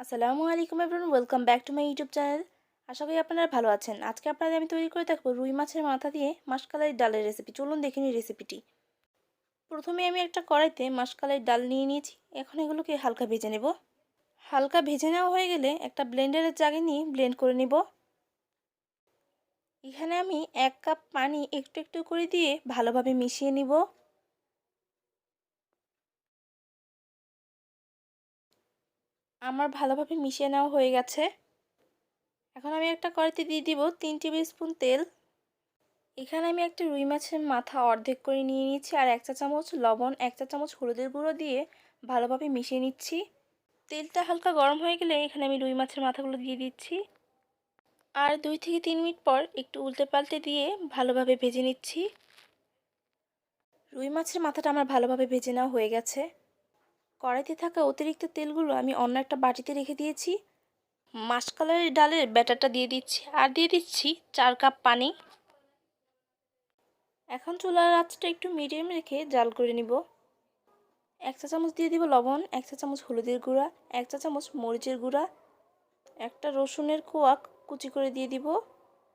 আসসালামু আলাইকুম everyone, welcome back to my YouTube channel. আশা করি আপনারা ভালো আছেন। আজকে আপনাদের আমি তৈরি করে দেখাবো রুই মাছের মাথা দিয়ে মাসকালাই ডালের রেসিপি। চলুন দেখে নিই রেসিপিটি। প্রথমে আমি একটা কড়াইতে মাসকালাই ডাল নিয়ে নিয়েছি। এখন এগুলোকে হালকা ভেজে নেব। হালকা ভেজে নেওয়া হয়ে গেলে একটা ব্লেন্ডারের জাগে নিয়ে ব্লেন্ড করে নেব। এখানে আমি 1 কাপ পানি একটু একটু করে দিয়ে ভালোভাবে মিশিয়ে নিব। আমার ভালোভাবে মিশিয়ে নেওয়া হয়ে গেছে। এখন আমি একটা কড়াইতে দিয়ে দিব 3 টেবিল স্পুন তেল। এখানে আমি একটা রুই মাছের মাথা অর্ধেক করে নিয়ে নিচ্ছি আর 1 চা চামচ লবণ, 1 চা চামচ হলুদের গুঁড়ো দিয়ে ভালোভাবে মিশিয়ে নিচ্ছি। তেলটা হালকা গরম হয়ে গেলে এখানে আমি রুই মাছের মাথাগুলো দিয়ে দিচ্ছি আর 2 থেকে 3 মিনিট পর একটু উল্টে পাল্টে দিয়ে ভালোভাবে ভেজে নিচ্ছি। রুই মাছের মাথাটা আমার ভালোভাবে ভেজে নেওয়া হয়ে গেছে। কড়াইতে থাকা অতিরিক্ত তেলগুলো আমি অন্য একটা বাটিতে রেখে দিয়েছি। মাসকালাই ডালের ব্যাটারটা দিয়ে দিচ্ছি আর দিয়ে দিচ্ছি 4 কাপ পানি। এখন চুলার আঁচটা একটু মিডিয়াম রেখে জাল করে নিব। 1 চা চামচ দিয়ে দিব লবণ, 1 চা চামচ হলুদের গুঁড়া, 1 চা চামচ মরিচের গুঁড়া, একটা রসুনের কোয়া কুচি করে দিয়ে দিব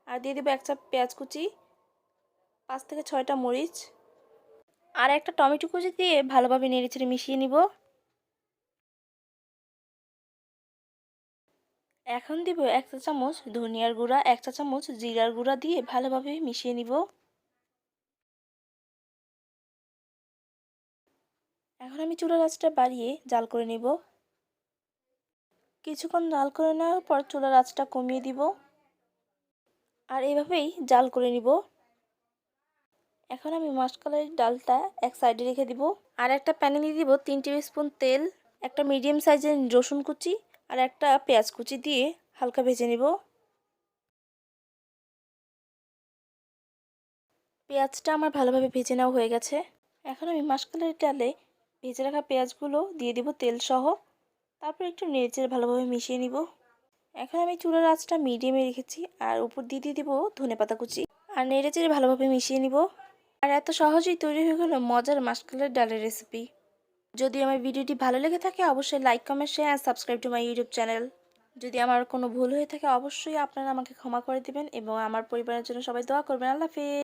আর দিয়ে দিব 1 চা পেঁয়াজ কুচি, 5 থেকে 6টা মরিচ আর একটা টমেটো কুচি দিয়ে ভালোভাবে নেড়েচেড়ে মিশিয়ে নিব। এখন দিব 1 চা চামচ ধনিয়ার গুঁড়া, 1 চা চামচ জিরার গুঁড়া দিয়ে ভালোভাবে মিশিয়ে নিব। এখন আমি চুলার আঁচটা বাড়িয়ে জাল করে নিব। কিছুক্ষণ জাল করে নেওয়ার পর চুলার আঁচটা কমিয়ে দিব আর এভাবেই জাল করে নিব। এখন আমি মাসকালাই ডালটা এক সাইডে রেখে দিব আর একটা প্যানে দিয়ে দিব 3 টেবিল স্পুন তেল, একটা মিডিয়াম সাইজের রসুন কুচি আর একটা পেঁয়াজ কুচি দিয়ে হালকা ভেজে নিব। পেঁয়াজটা আমার ভালোভাবে ভেজে নেওয়া হয়ে গেছে। এখন আমি মাসকালাই ডালে ভেজে রাখা পেঁয়াজগুলো দিয়ে দিব তেল সহ, তারপর একটু নেড়েচেড়ে ভালোভাবে মিশিয়ে নিব। এখন আমি চুলার আঁচটা মিডিয়ামে রেখেছি আর উপর দিয়ে দিয়ে দিব ধনেপাতা কুচি আর নেড়েচেড়ে ভালোভাবে মিশিয়ে নিব। আর এত সহজেই তৈরি হয়ে গেল মজার মাসকালাই ডালের রেসিপি। যদি আমার ভিডিওটি ভালো লেগে থাকে অবশ্যই লাইক, কমেন্ট, শেয়ার আর subscribe to my YouTube channel. যদি আমার কোনো ভুল হয়ে থাকে অবশ্যই আপনারা আমাকে ক্ষমা করে দিবেন এবং আমার পরিবারের জন্য সবাই দোয়া করবেন। আল্লাহ হাফেজ।